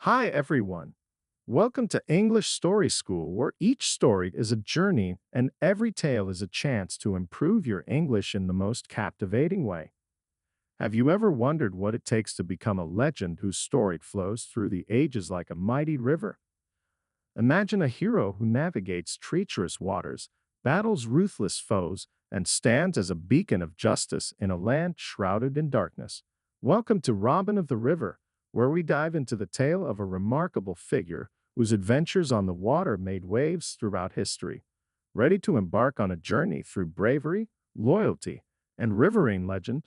Hi, everyone. Welcome to English Story School, where each story is a journey and every tale is a chance to improve your English in the most captivating way. Have you ever wondered what it takes to become a legend whose story flows through the ages like a mighty river? Imagine a hero who navigates treacherous waters, battles ruthless foes, and stands as a beacon of justice in a land shrouded in darkness. Welcome to Robbin of the River, where we dive into the tale of a remarkable figure whose adventures on the water made waves throughout history. Ready to embark on a journey through bravery, loyalty, and riverine legend?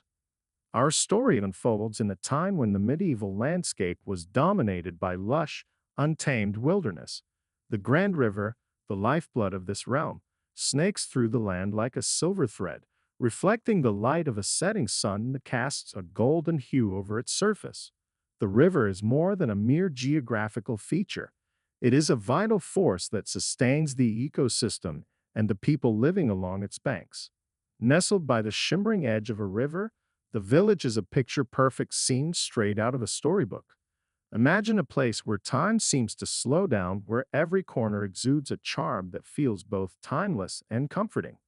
Our story unfolds in a time when the medieval landscape was dominated by lush, untamed wilderness. The Grand River, the lifeblood of this realm, snakes through the land like a silver thread, reflecting the light of a setting sun that casts a golden hue over its surface. The river is more than a mere geographical feature. It is a vital force that sustains the ecosystem and the people living along its banks. Nestled by the shimmering edge of a river, the village is a picture-perfect scene straight out of a storybook. Imagine a place where time seems to slow down, where every corner exudes a charm that feels both timeless and comforting.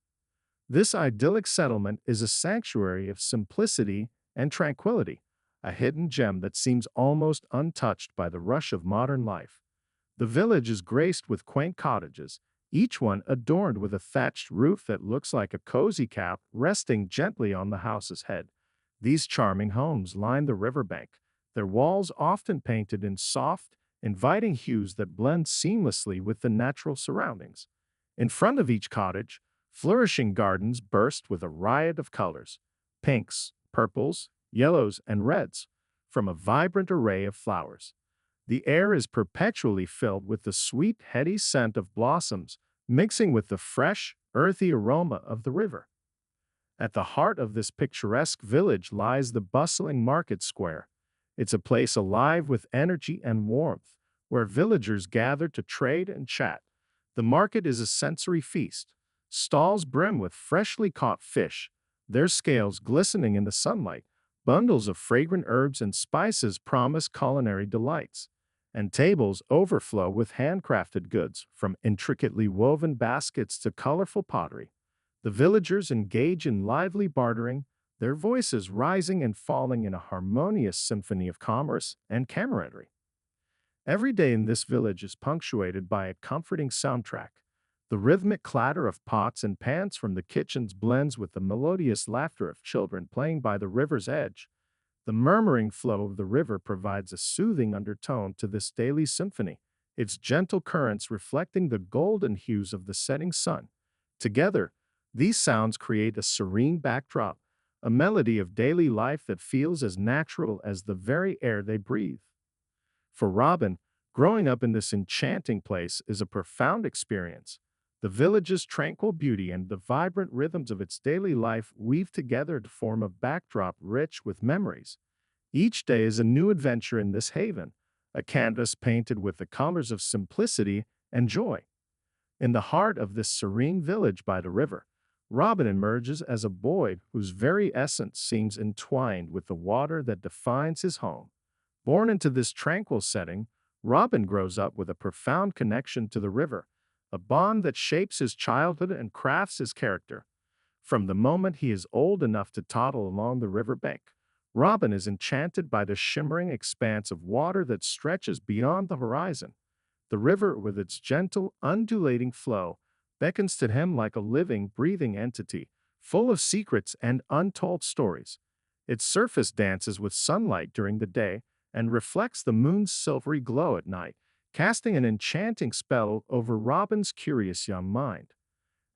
This idyllic settlement is a sanctuary of simplicity and tranquility, a hidden gem that seems almost untouched by the rush of modern life. The village is graced with quaint cottages, each one adorned with a thatched roof that looks like a cozy cap resting gently on the house's head. These charming homes line the riverbank, their walls often painted in soft, inviting hues that blend seamlessly with the natural surroundings. In front of each cottage, flourishing gardens burst with a riot of colors: pinks, purples, yellows, and reds, from a vibrant array of flowers. The air is perpetually filled with the sweet, heady scent of blossoms, mixing with the fresh, earthy aroma of the river. At the heart of this picturesque village lies the bustling market square. It's a place alive with energy and warmth, where villagers gather to trade and chat. The market is a sensory feast. Stalls brim with freshly caught fish, their scales glistening in the sunlight. Bundles of fragrant herbs and spices promise culinary delights, and tables overflow with handcrafted goods, from intricately woven baskets to colorful pottery. The villagers engage in lively bartering, their voices rising and falling in a harmonious symphony of commerce and camaraderie. Every day in this village is punctuated by a comforting soundtrack. The rhythmic clatter of pots and pans from the kitchens blends with the melodious laughter of children playing by the river's edge. The murmuring flow of the river provides a soothing undertone to this daily symphony, its gentle currents reflecting the golden hues of the setting sun. Together, these sounds create a serene backdrop, a melody of daily life that feels as natural as the very air they breathe. For Robin, growing up in this enchanting place is a profound experience. The village's tranquil beauty and the vibrant rhythms of its daily life weave together to form a backdrop rich with memories. Each day is a new adventure in this haven, a canvas painted with the colors of simplicity and joy. In the heart of this serene village by the river, Robin emerges as a boy whose very essence seems entwined with the water that defines his home. Born into this tranquil setting, Robin grows up with a profound connection to the river, a bond that shapes his childhood and crafts his character. From the moment he is old enough to toddle along the river bank, Robin is enchanted by the shimmering expanse of water that stretches beyond the horizon. The river, with its gentle, undulating flow, beckons to him like a living, breathing entity, full of secrets and untold stories. Its surface dances with sunlight during the day and reflects the moon's silvery glow at night, casting an enchanting spell over Robin's curious young mind.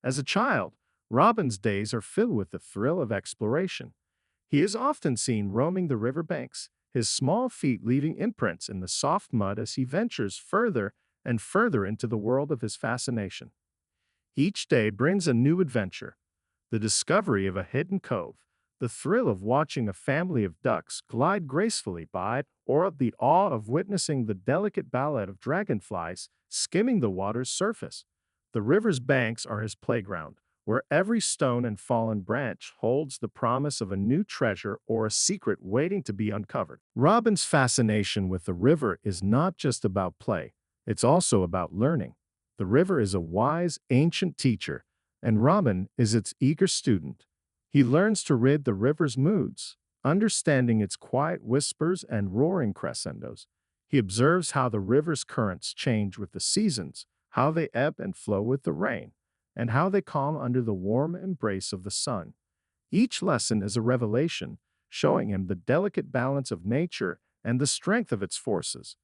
As a child, Robin's days are filled with the thrill of exploration. He is often seen roaming the river banks, his small feet leaving imprints in the soft mud as he ventures further and further into the world of his fascination. Each day brings a new adventure: the discovery of a hidden cove, the thrill of watching a family of ducks glide gracefully by, or the awe of witnessing the delicate ballet of dragonflies skimming the water's surface. The river's banks are his playground, where every stone and fallen branch holds the promise of a new treasure or a secret waiting to be uncovered. Robin's fascination with the river is not just about play, it's also about learning. The river is a wise, ancient teacher, and Robin is its eager student. He learns to read the river's moods, understanding its quiet whispers and roaring crescendos. He observes how the river's currents change with the seasons, how they ebb and flow with the rain, and how they calm under the warm embrace of the sun. Each lesson is a revelation, showing him the delicate balance of nature and the strength of its forces.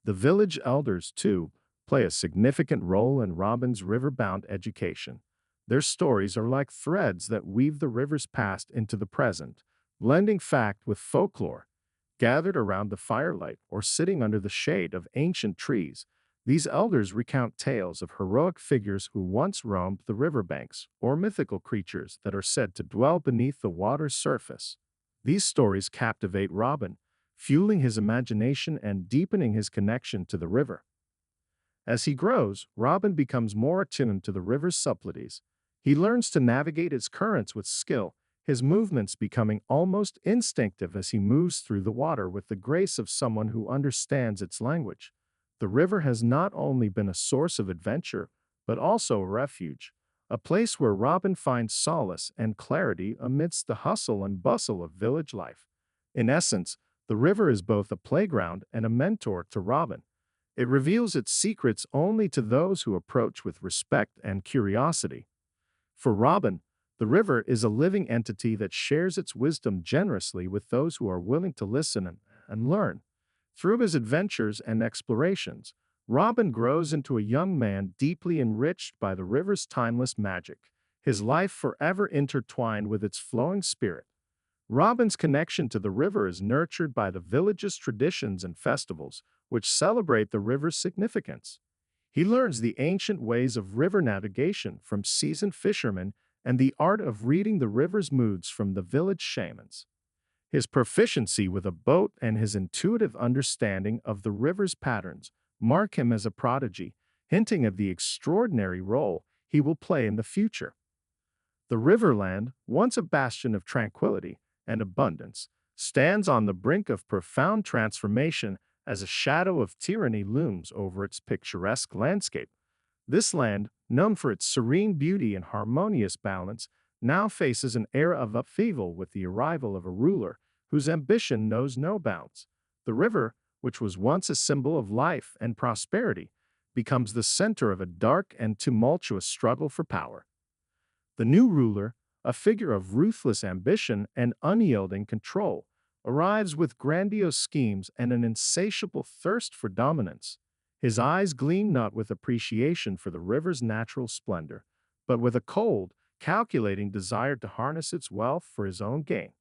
The village elders, too, play a significant role in Robin's riverbound education. Their stories are like threads that weave the river's past into the present, blending fact with folklore. Gathered around the firelight or sitting under the shade of ancient trees, these elders recount tales of heroic figures who once roamed the riverbanks or mythical creatures that are said to dwell beneath the water's surface. These stories captivate Robin, fueling his imagination and deepening his connection to the river. As he grows, Robin becomes more attuned to the river's subtleties. He learns to navigate its currents with skill, his movements becoming almost instinctive as he moves through the water with the grace of someone who understands its language. The river has not only been a source of adventure, but also a refuge, a place where Robin finds solace and clarity amidst the hustle and bustle of village life. In essence, the river is both a playground and a mentor to Robin. It reveals its secrets only to those who approach with respect and curiosity. For Robin, the river is a living entity that shares its wisdom generously with those who are willing to listen and learn. Through his adventures and explorations, Robin grows into a young man deeply enriched by the river's timeless magic, his life forever intertwined with its flowing spirit. Robin's connection to the river is nurtured by the village's traditions and festivals, which celebrate the river's significance. He learns the ancient ways of river navigation from seasoned fishermen and the art of reading the river's moods from the village shamans. His proficiency with a boat and his intuitive understanding of the river's patterns mark him as a prodigy, hinting of the extraordinary role he will play in the future. The Riverland, once a bastion of tranquility and abundance, stands on the brink of profound transformation as a shadow of tyranny looms over its picturesque landscape. This land, known for its serene beauty and harmonious balance, now faces an era of upheaval with the arrival of a ruler whose ambition knows no bounds. The river, which was once a symbol of life and prosperity, becomes the center of a dark and tumultuous struggle for power. The new ruler, a figure of ruthless ambition and unyielding control, arrives with grandiose schemes and an insatiable thirst for dominance. His eyes gleam not with appreciation for the river's natural splendor, but with a cold, calculating desire to harness its wealth for his own gain.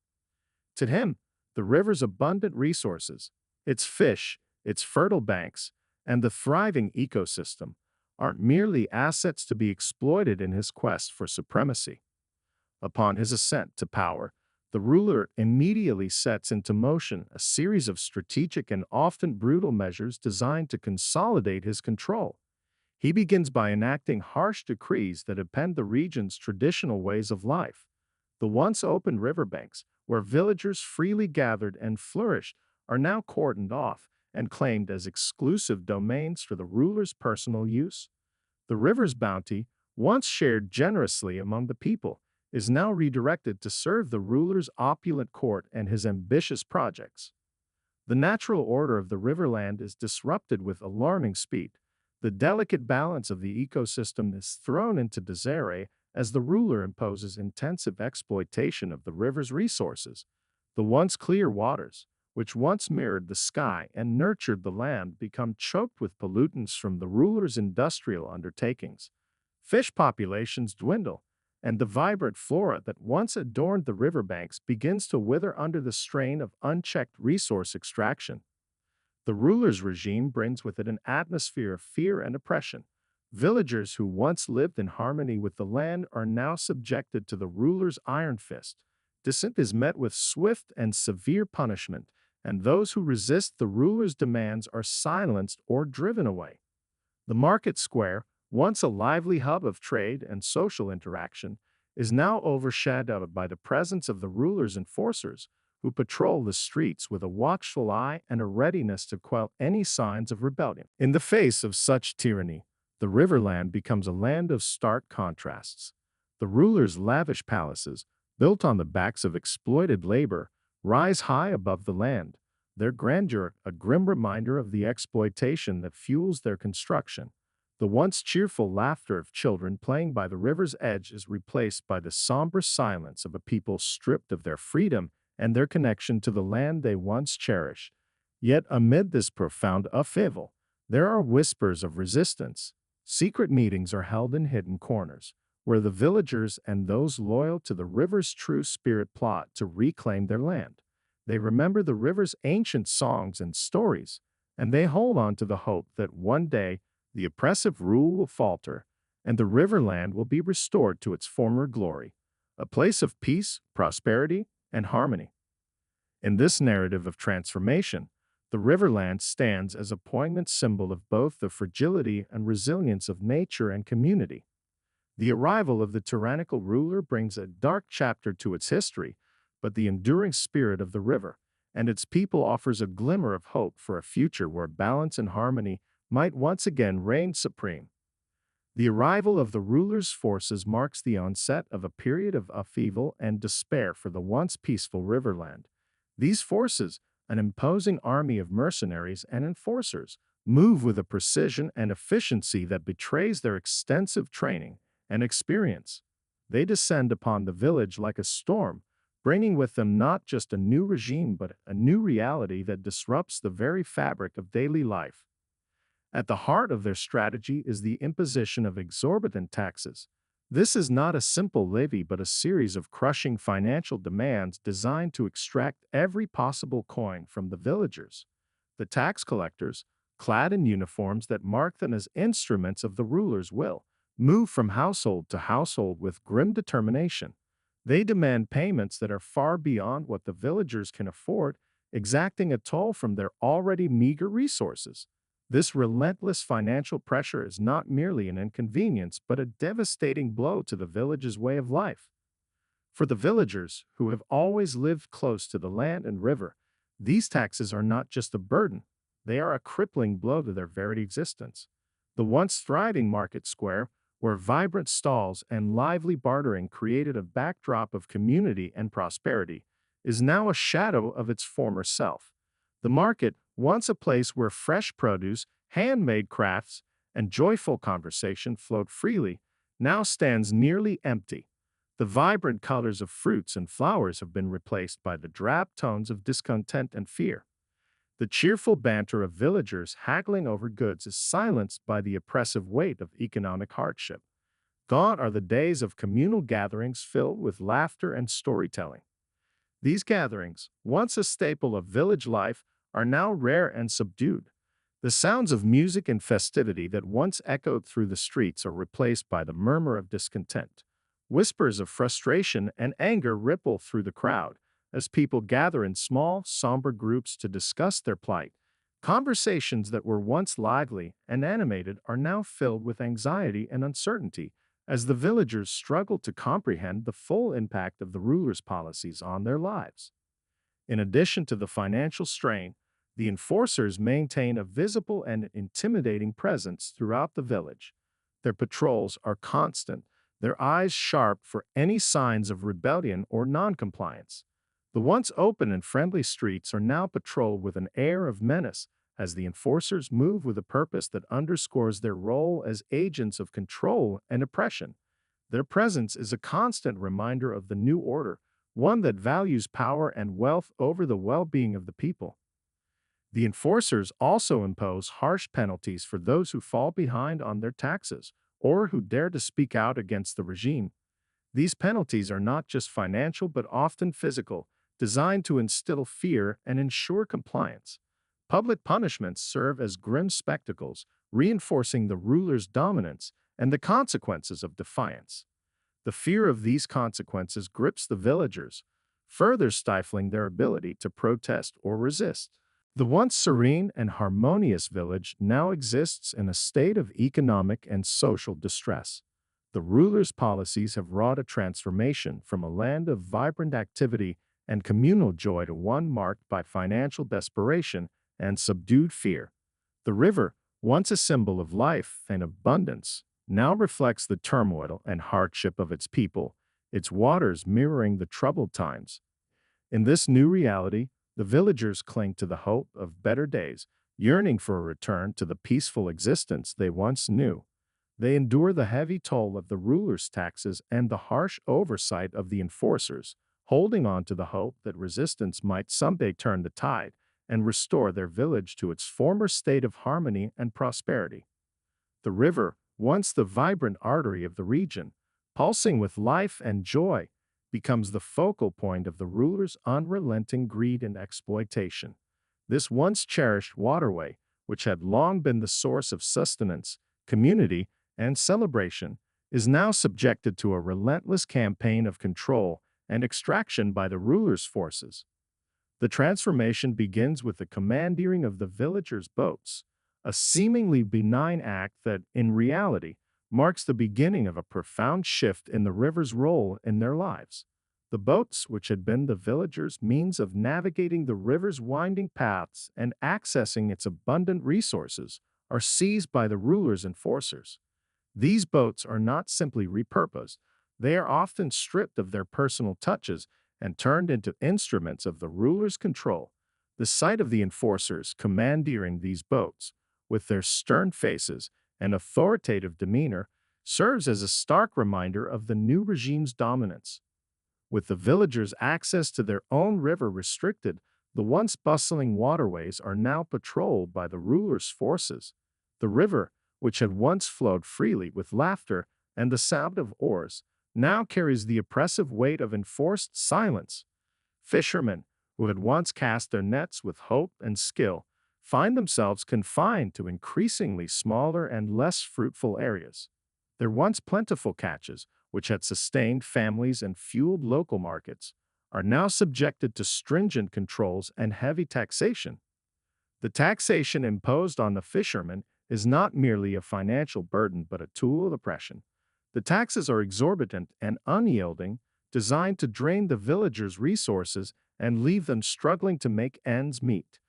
To him, the river's abundant resources, its fish, its fertile banks, and the thriving ecosystem aren't merely assets to be exploited in his quest for supremacy. Upon his ascent to power, the ruler immediately sets into motion a series of strategic and often brutal measures designed to consolidate his control. He begins by enacting harsh decrees that upend the region's traditional ways of life. The once open riverbanks, where villagers freely gathered and flourished, are now cordoned off and claimed as exclusive domains for the ruler's personal use. The river's bounty, once shared generously among the people, is now redirected to serve the ruler's opulent court and his ambitious projects. The natural order of the riverland is disrupted with alarming speed. The delicate balance of the ecosystem is thrown into disarray as the ruler imposes intensive exploitation of the river's resources. The once clear waters, which once mirrored the sky and nurtured the land, become choked with pollutants from the ruler's industrial undertakings. Fish populations dwindle, and the vibrant flora that once adorned the riverbanks begins to wither under the strain of unchecked resource extraction. The ruler's regime brings with it an atmosphere of fear and oppression. Villagers who once lived in harmony with the land are now subjected to the ruler's iron fist. Dissent is met with swift and severe punishment, and those who resist the ruler's demands are silenced or driven away. The market square, once a lively hub of trade and social interaction, is now overshadowed by the presence of the ruler's enforcers, who patrol the streets with a watchful eye and a readiness to quell any signs of rebellion. In the face of such tyranny, the Riverland becomes a land of stark contrasts. The ruler's lavish palaces, built on the backs of exploited labor, rise high above the land, their grandeur a grim reminder of the exploitation that fuels their construction. The once cheerful laughter of children playing by the river's edge is replaced by the somber silence of a people stripped of their freedom and their connection to the land they once cherished. Yet amid this profound upheaval, there are whispers of resistance. Secret meetings are held in hidden corners, where the villagers and those loyal to the river's true spirit plot to reclaim their land. They remember the river's ancient songs and stories, and they hold on to the hope that one day the oppressive rule will falter and the riverland will be restored to its former glory, a place of peace, prosperity, and harmony. In this narrative of transformation, the Riverland stands as a poignant symbol of both the fragility and resilience of nature and community. The arrival of the tyrannical ruler brings a dark chapter to its history, but the enduring spirit of the river and its people offers a glimmer of hope for a future where balance and harmony might once again reign supreme. The arrival of the ruler's forces marks the onset of a period of upheaval and despair for the once peaceful Riverland. These forces, an imposing army of mercenaries and enforcers, move with a precision and efficiency that betrays their extensive training and experience. They descend upon the village like a storm, bringing with them not just a new regime but a new reality that disrupts the very fabric of daily life. At the heart of their strategy is the imposition of exorbitant taxes. This is not a simple levy but a series of crushing financial demands designed to extract every possible coin from the villagers. The tax collectors, clad in uniforms that mark them as instruments of the ruler's will, move from household to household with grim determination. They demand payments that are far beyond what the villagers can afford, exacting a toll from their already meager resources. This relentless financial pressure is not merely an inconvenience but a devastating blow to the village's way of life. For the villagers, who have always lived close to the land and river, these taxes are not just a burden, they are a crippling blow to their very existence. The once thriving market square, where vibrant stalls and lively bartering created a backdrop of community and prosperity, is now a shadow of its former self. The market, once a place where fresh produce, handmade crafts, and joyful conversation flowed freely, now stands nearly empty. The vibrant colors of fruits and flowers have been replaced by the drab tones of discontent and fear. The cheerful banter of villagers haggling over goods is silenced by the oppressive weight of economic hardship. Gone are the days of communal gatherings filled with laughter and storytelling. These gatherings, once a staple of village life, are now rare and subdued. The sounds of music and festivity that once echoed through the streets are replaced by the murmur of discontent. Whispers of frustration and anger ripple through the crowd as people gather in small, somber groups to discuss their plight. Conversations that were once lively and animated are now filled with anxiety and uncertainty as the villagers struggle to comprehend the full impact of the ruler's policies on their lives. In addition to the financial strain, the enforcers maintain a visible and intimidating presence throughout the village. Their patrols are constant, their eyes sharp for any signs of rebellion or noncompliance. The once open and friendly streets are now patrolled with an air of menace as the enforcers move with a purpose that underscores their role as agents of control and oppression. Their presence is a constant reminder of the new order, one that values power and wealth over the well-being of the people. The enforcers also impose harsh penalties for those who fall behind on their taxes or who dare to speak out against the regime. These penalties are not just financial but often physical, designed to instill fear and ensure compliance. Public punishments serve as grim spectacles, reinforcing the ruler's dominance and the consequences of defiance. The fear of these consequences grips the villagers, further stifling their ability to protest or resist. The once serene and harmonious village now exists in a state of economic and social distress. the rulers' policies have wrought a transformation from a land of vibrant activity and communal joy to one marked by financial desperation and subdued fear. The river, once a symbol of life and abundance, now reflects the turmoil and hardship of its people, its waters mirroring the troubled times. In this new reality, the villagers cling to the hope of better days, yearning for a return to the peaceful existence they once knew. They endure the heavy toll of the rulers' taxes and the harsh oversight of the enforcers, holding on to the hope that resistance might someday turn the tide and restore their village to its former state of harmony and prosperity. The river, once the vibrant artery of the region, pulsing with life and joy, becomes the focal point of the rulers' unrelenting greed and exploitation. This once cherished waterway, which had long been the source of sustenance, community, and celebration, is now subjected to a relentless campaign of control and extraction by the rulers' forces. The transformation begins with the commandeering of the villagers' boats, a seemingly benign act that, in reality, marks the beginning of a profound shift in the river's role in their lives. The boats, which had been the villagers' means of navigating the river's winding paths and accessing its abundant resources, are seized by the rulers' enforcers. These boats are not simply repurposed, they are often stripped of their personal touches and turned into instruments of the ruler's control. The sight of the enforcers commandeering these boats, with their stern faces and authoritative demeanor, serves as a stark reminder of the new regime's dominance. With the villagers' access to their own river restricted, the once bustling waterways are now patrolled by the ruler's forces. The river, which had once flowed freely with laughter and the sound of oars, now carries the oppressive weight of enforced silence. Fishermen, who had once cast their nets with hope and skill, find themselves confined to increasingly smaller and less fruitful areas. Their once plentiful catches, which had sustained families and fueled local markets, are now subjected to stringent controls and heavy taxation. The taxation imposed on the fishermen is not merely a financial burden but a tool of oppression. The taxes are exorbitant and unyielding, designed to drain the villagers' resources and leave them struggling to make ends meet.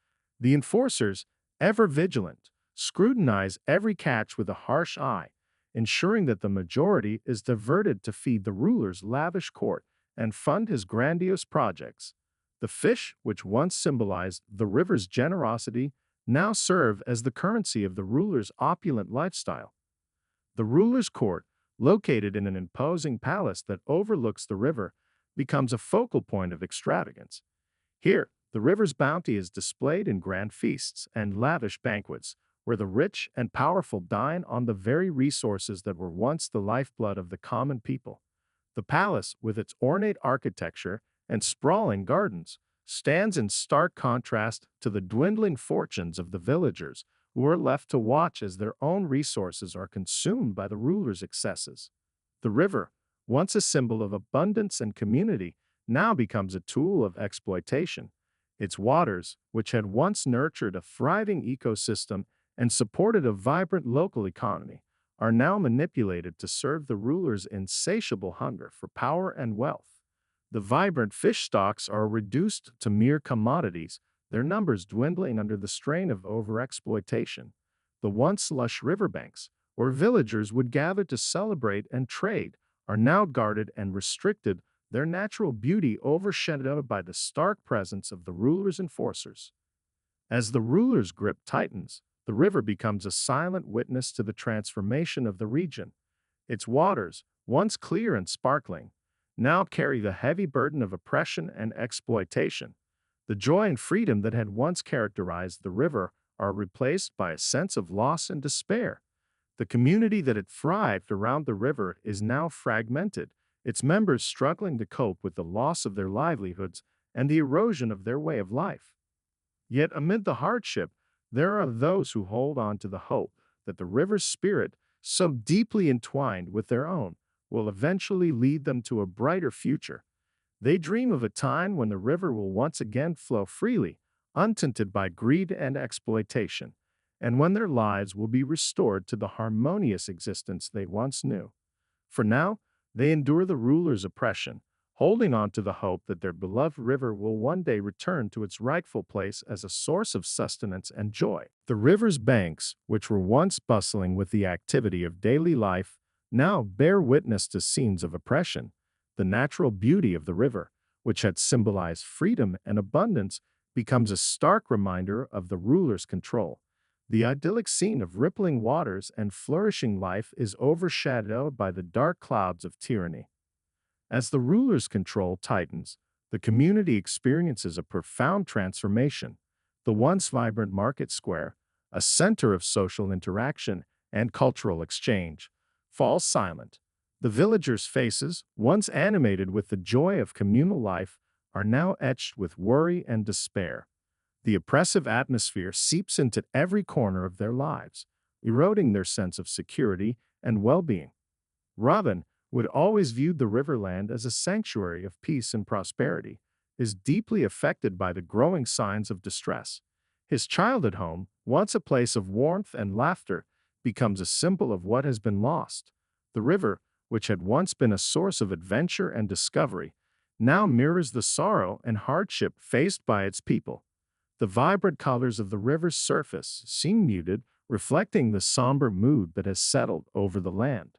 The enforcers, ever vigilant, scrutinize every catch with a harsh eye, ensuring that the majority is diverted to feed the ruler's lavish court and fund his grandiose projects. The fish, which once symbolized the river's generosity, now serve as the currency of the ruler's opulent lifestyle. The ruler's court, located in an imposing palace that overlooks the river, becomes a focal point of extravagance. Here, the river's bounty is displayed in grand feasts and lavish banquets, where the rich and powerful dine on the very resources that were once the lifeblood of the common people. The palace, with its ornate architecture and sprawling gardens, stands in stark contrast to the dwindling fortunes of the villagers, who are left to watch as their own resources are consumed by the ruler's excesses. The river, once a symbol of abundance and community, now becomes a tool of exploitation. Its waters, which had once nurtured a thriving ecosystem and supported a vibrant local economy, are now manipulated to serve the ruler's insatiable hunger for power and wealth. The vibrant fish stocks are reduced to mere commodities, their numbers dwindling under the strain of overexploitation. The once lush riverbanks, where villagers would gather to celebrate and trade, are now guarded and restricted, their natural beauty overshadowed by the stark presence of the ruler's enforcers. As the ruler's grip tightens, the river becomes a silent witness to the transformation of the region. Its waters, once clear and sparkling, now carry the heavy burden of oppression and exploitation. The joy and freedom that had once characterized the river are replaced by a sense of loss and despair. The community that had thrived around the river is now fragmented, its members struggling to cope with the loss of their livelihoods and the erosion of their way of life. Yet amid the hardship, there are those who hold on to the hope that the river's spirit, so deeply entwined with their own, will eventually lead them to a brighter future. They dream of a time when the river will once again flow freely, untainted by greed and exploitation, and when their lives will be restored to the harmonious existence they once knew. For now, they endure the ruler's oppression, holding on to the hope that their beloved river will one day return to its rightful place as a source of sustenance and joy. The river's banks, which were once bustling with the activity of daily life, now bear witness to scenes of oppression. The natural beauty of the river, which had symbolized freedom and abundance, becomes a stark reminder of the ruler's control. The idyllic scene of rippling waters and flourishing life is overshadowed by the dark clouds of tyranny. As the ruler's control tightens, the community experiences a profound transformation. The once vibrant market square, a center of social interaction and cultural exchange, falls silent. The villagers' faces, once animated with the joy of communal life, are now etched with worry and despair. The oppressive atmosphere seeps into every corner of their lives, eroding their sense of security and well-being. Robbin, who had always viewed the riverland as a sanctuary of peace and prosperity, is deeply affected by the growing signs of distress. His childhood home, once a place of warmth and laughter, becomes a symbol of what has been lost. The river, which had once been a source of adventure and discovery, now mirrors the sorrow and hardship faced by its people. The vibrant colors of the river's surface seem muted, reflecting the somber mood that has settled over the land.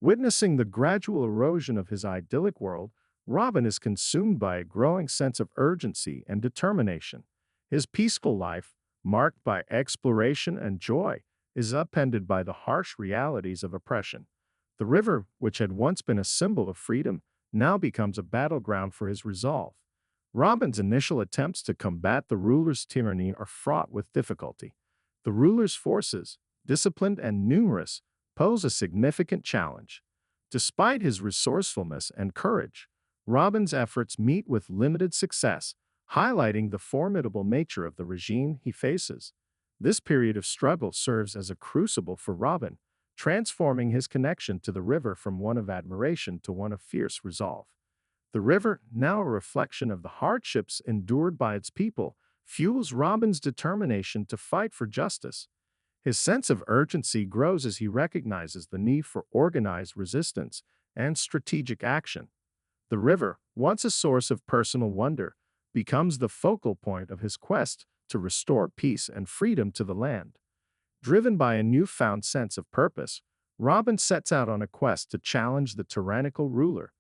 Witnessing the gradual erosion of his idyllic world, Robbin is consumed by a growing sense of urgency and determination. His peaceful life, marked by exploration and joy, is upended by the harsh realities of oppression. The river, which had once been a symbol of freedom, now becomes a battleground for his resolve. Robbin's initial attempts to combat the ruler's tyranny are fraught with difficulty. The ruler's forces, disciplined and numerous, pose a significant challenge. Despite his resourcefulness and courage, Robbin's efforts meet with limited success, highlighting the formidable nature of the regime he faces. This period of struggle serves as a crucible for Robbin, transforming his connection to the river from one of admiration to one of fierce resolve. The river, now a reflection of the hardships endured by its people, fuels Robbin's determination to fight for justice. His sense of urgency grows as he recognizes the need for organized resistance and strategic action. The river, once a source of personal wonder, becomes the focal point of his quest to restore peace and freedom to the land. Driven by a newfound sense of purpose, Robbin sets out on a quest to challenge the tyrannical ruler.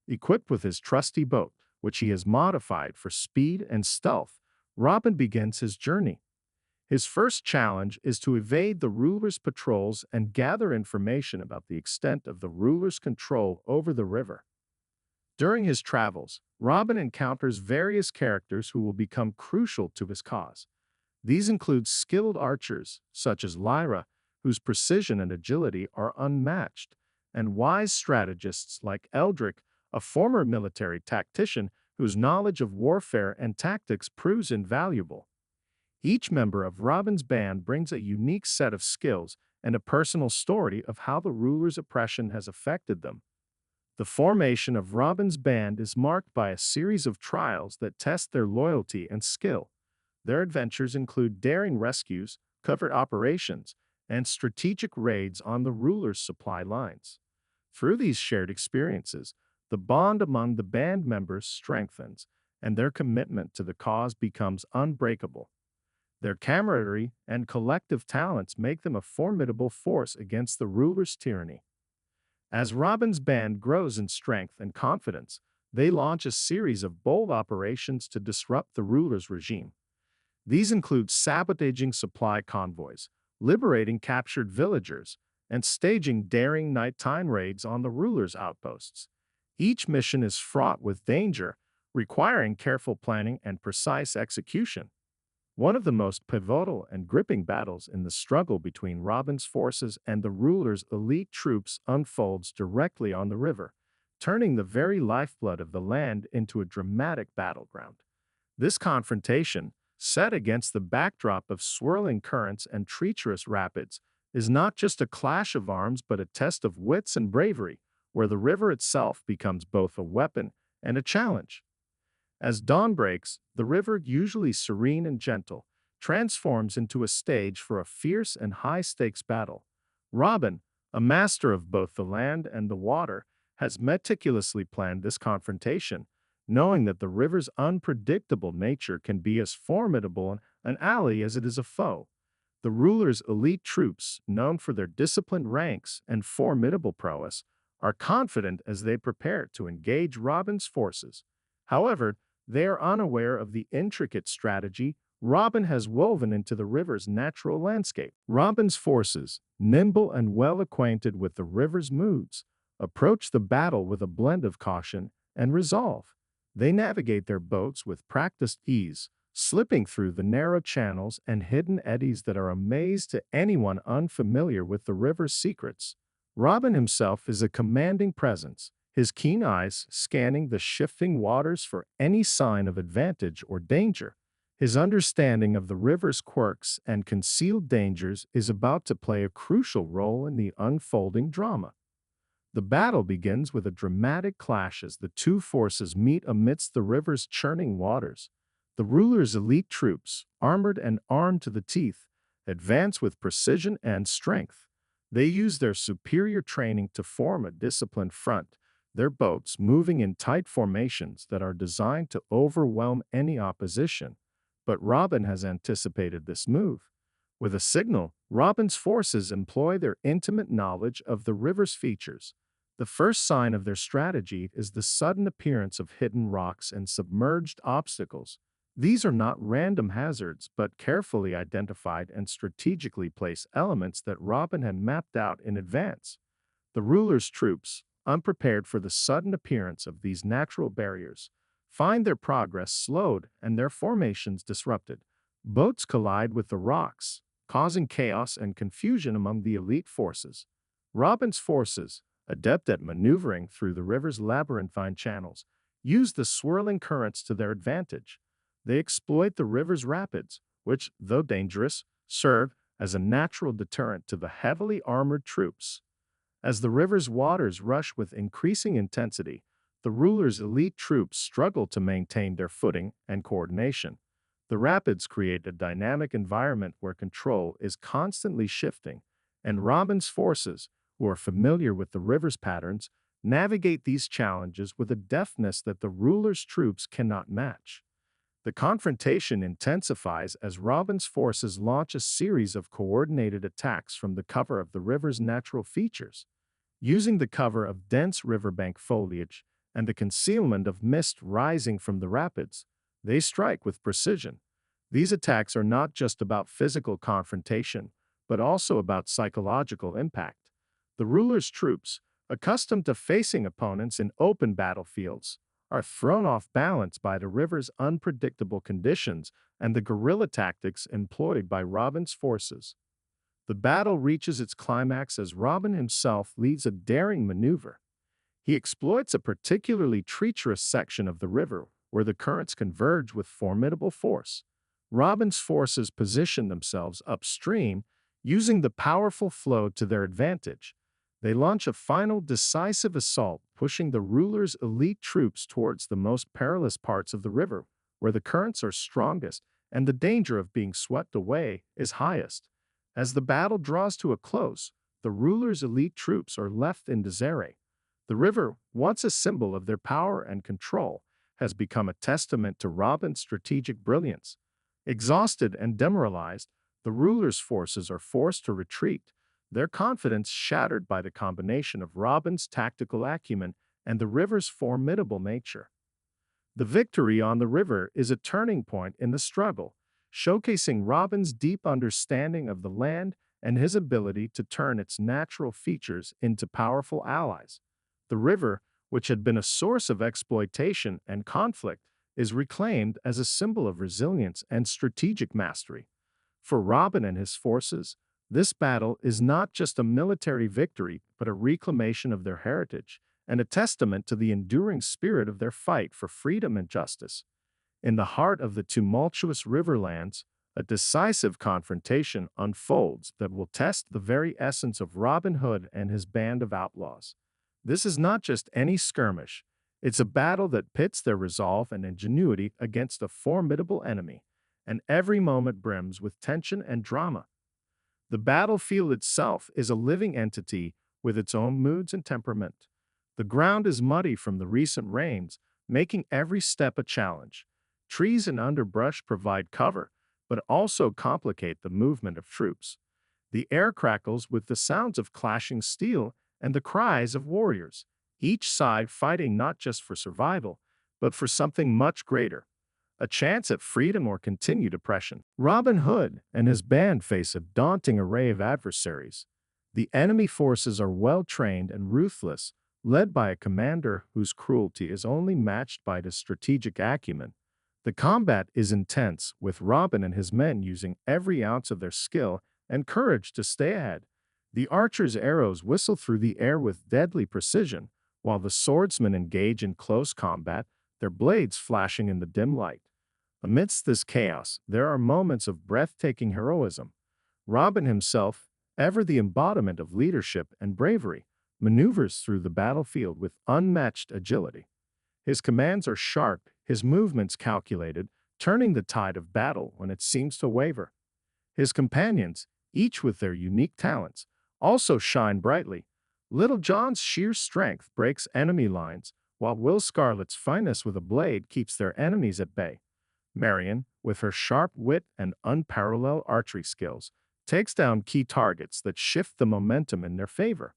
Equipped with his trusty boat, which he has modified for speed and stealth, Robbin begins his journey. His first challenge is to evade the ruler's patrols and gather information about the extent of the ruler's control over the river. During his travels, Robbin encounters various characters who will become crucial to his cause. These include skilled archers, such as Lyra, whose precision and agility are unmatched, and wise strategists like Eldrick, a former military tactician whose knowledge of warfare and tactics proves invaluable. Each member of Robbin's band brings a unique set of skills and a personal story of how the ruler's oppression has affected them. The formation of Robbin's band is marked by a series of trials that test their loyalty and skill. Their adventures include daring rescues, covert operations, and strategic raids on the ruler's supply lines. Through these shared experiences, the bond among the band members strengthens, and their commitment to the cause becomes unbreakable. Their camaraderie and collective talents make them a formidable force against the ruler's tyranny. As Robbin's band grows in strength and confidence, they launch a series of bold operations to disrupt the ruler's regime. These include sabotaging supply convoys, liberating captured villagers, and staging daring nighttime raids on the ruler's outposts. Each mission is fraught with danger, requiring careful planning and precise execution. One of the most pivotal and gripping battles in the struggle between Robbin's forces and the ruler's elite troops unfolds directly on the river, turning the very lifeblood of the land into a dramatic battleground. This confrontation, set against the backdrop of swirling currents and treacherous rapids, is not just a clash of arms but a test of wits and bravery, where the river itself becomes both a weapon and a challenge. As dawn breaks, the river, usually serene and gentle, transforms into a stage for a fierce and high-stakes battle. Robbin, A master of both the land and the water has meticulously planned this confrontation, knowing that the river's unpredictable nature can be as formidable an ally as it is a foe. The ruler's elite troops, known for their disciplined ranks and formidable prowess, are confident as they prepare to engage Robbin's forces. However, they are unaware of the intricate strategy Robbin has woven into the river's natural landscape. Robbin's forces, nimble and well acquainted with the river's moods, approach the battle with a blend of caution and resolve. They navigate their boats with practiced ease, slipping through the narrow channels and hidden eddies that are a maze to anyone unfamiliar with the river's secrets. Robbin himself is a commanding presence, his keen eyes scanning the shifting waters for any sign of advantage or danger. His understanding of the river's quirks and concealed dangers is about to play a crucial role in the unfolding drama. The battle begins with a dramatic clash as the two forces meet amidst the river's churning waters. The ruler's elite troops, armored and armed to the teeth, advance with precision and strength. They use their superior training to form a disciplined front, their boats moving in tight formations that are designed to overwhelm any opposition. But Robbin has anticipated this move. With a signal, Robbin's forces employ their intimate knowledge of the river's features. The first sign of their strategy is the sudden appearance of hidden rocks and submerged obstacles. These are not random hazards, but carefully identified and strategically placed elements that Robbin had mapped out in advance. The ruler's troops, unprepared for the sudden appearance of these natural barriers, find their progress slowed and their formations disrupted. Boats collide with the rocks, causing chaos and confusion among the elite forces. Robbin's forces, adept at maneuvering through the river's labyrinthine channels, use the swirling currents to their advantage. They exploit the river's rapids, which, though dangerous, serve as a natural deterrent to the heavily armored troops. As the river's waters rush with increasing intensity, the ruler's elite troops struggle to maintain their footing and coordination. The rapids create a dynamic environment where control is constantly shifting, and Robbin's forces, who are familiar with the river's patterns, navigate these challenges with a deftness that the ruler's troops cannot match. The confrontation intensifies as Robbin's forces launch a series of coordinated attacks from the cover of the river's natural features. Using the cover of dense riverbank foliage and the concealment of mist rising from the rapids, they strike with precision. These attacks are not just about physical confrontation, but also about psychological impact. The ruler's troops, accustomed to facing opponents in open battlefields, are thrown off balance by the river's unpredictable conditions and the guerrilla tactics employed by Robbin's forces. The battle reaches its climax as Robbin himself leads a daring maneuver. He exploits a particularly treacherous section of the river where the currents converge with formidable force. Robbin's forces position themselves upstream, using the powerful flow to their advantage. They launch a final decisive assault, pushing the ruler's elite troops towards the most perilous parts of the river, where the currents are strongest and the danger of being swept away is highest. As the battle draws to a close, the ruler's elite troops are left in disarray. The river, once a symbol of their power and control, has become a testament to Robbin's strategic brilliance. Exhausted and demoralized, the ruler's forces are forced to retreat, their confidence shattered by the combination of Robbin's tactical acumen and the river's formidable nature. The victory on the river is a turning point in the struggle, showcasing Robbin's deep understanding of the land and his ability to turn its natural features into powerful allies. The river, which had been a source of exploitation and conflict, is reclaimed as a symbol of resilience and strategic mastery. For Robbin and his forces, this battle is not just a military victory, but a reclamation of their heritage and a testament to the enduring spirit of their fight for freedom and justice. In the heart of the tumultuous riverlands, a decisive confrontation unfolds that will test the very essence of Robin Hood and his band of outlaws. This is not just any skirmish, it's a battle that pits their resolve and ingenuity against a formidable enemy, and every moment brims with tension and drama. The battlefield itself is a living entity, with its own moods and temperament. The ground is muddy from the recent rains, making every step a challenge. Trees and underbrush provide cover, but also complicate the movement of troops. The air crackles with the sounds of clashing steel and the cries of warriors, each side fighting not just for survival, but for something much greater, a chance at freedom or continued oppression. Robin Hood and his band face a daunting array of adversaries. The enemy forces are well trained and ruthless, led by a commander whose cruelty is only matched by his strategic acumen. The combat is intense, with Robin and his men using every ounce of their skill and courage to stay ahead. The archers' arrows whistle through the air with deadly precision, while the swordsmen engage in close combat, their blades flashing in the dim light. Amidst this chaos, there are moments of breathtaking heroism. Robin himself, ever the embodiment of leadership and bravery, maneuvers through the battlefield with unmatched agility. His commands are sharp, his movements calculated, turning the tide of battle when it seems to waver. His companions, each with their unique talents, also shine brightly. Little John's sheer strength breaks enemy lines, while Will Scarlet's fineness with a blade keeps their enemies at bay. Marion, with her sharp wit and unparalleled archery skills, takes down key targets that shift the momentum in their favor.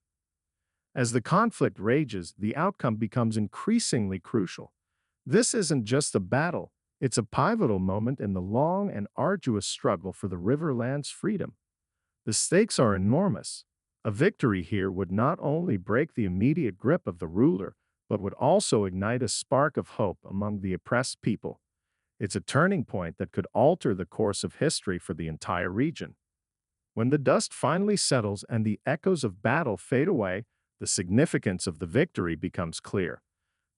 As the conflict rages, the outcome becomes increasingly crucial. This isn't just a battle, it's a pivotal moment in the long and arduous struggle for the Riverland's freedom. The stakes are enormous. A victory here would not only break the immediate grip of the ruler, but would also ignite a spark of hope among the oppressed people. It's a turning point that could alter the course of history for the entire region. When the dust finally settles and the echoes of battle fade away, the significance of the victory becomes clear.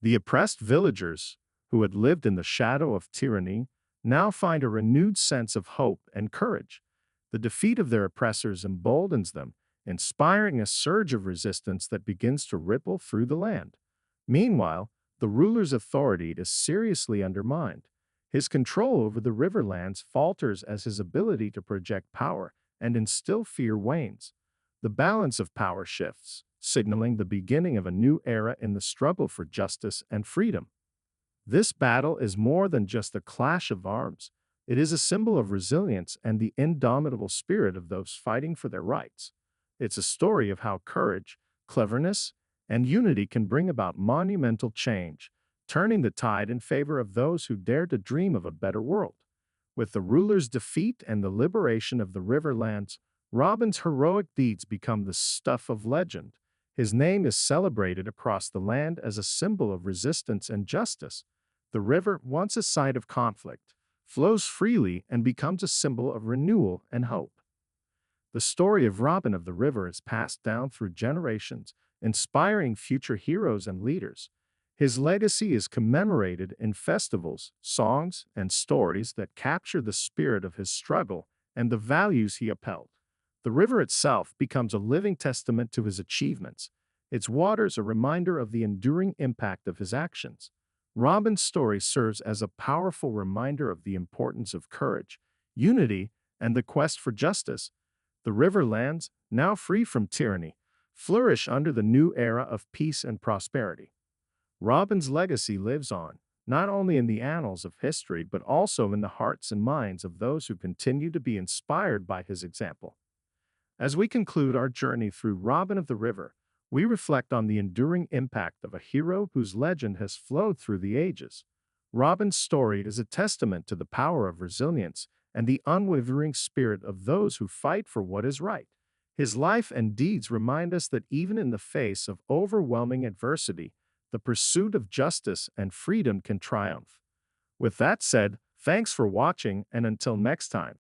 The oppressed villagers, who had lived in the shadow of tyranny, now find a renewed sense of hope and courage. The defeat of their oppressors emboldens them, inspiring a surge of resistance that begins to ripple through the land. Meanwhile, the ruler's authority is seriously undermined. His control over the Riverlands falters as his ability to project power and instill fear wanes. The balance of power shifts, signaling the beginning of a new era in the struggle for justice and freedom. This battle is more than just a clash of arms. It is a symbol of resilience and the indomitable spirit of those fighting for their rights. It's a story of how courage, cleverness, and unity can bring about monumental change, turning the tide in favor of those who dare to dream of a better world. With the ruler's defeat and the liberation of the Riverlands, Robin's heroic deeds become the stuff of legend. His name is celebrated across the land as a symbol of resistance and justice. The river, once a site of conflict, flows freely and becomes a symbol of renewal and hope. The story of Robbin of the River is passed down through generations, inspiring future heroes and leaders. His legacy is commemorated in festivals, songs, and stories that capture the spirit of his struggle and the values he upheld. The river itself becomes a living testament to his achievements, its waters a reminder of the enduring impact of his actions. Robbin's story serves as a powerful reminder of the importance of courage, unity, and the quest for justice. The Riverlands, now free from tyranny, flourish under the new era of peace and prosperity. Robbin's legacy lives on, not only in the annals of history but also in the hearts and minds of those who continue to be inspired by his example. As we conclude our journey through Robbin of the River, we reflect on the enduring impact of a hero whose legend has flowed through the ages. Robbin's story is a testament to the power of resilience and the unwavering spirit of those who fight for what is right. His life and deeds remind us that even in the face of overwhelming adversity, the pursuit of justice and freedom can triumph. With that said, thanks for watching, and until next time.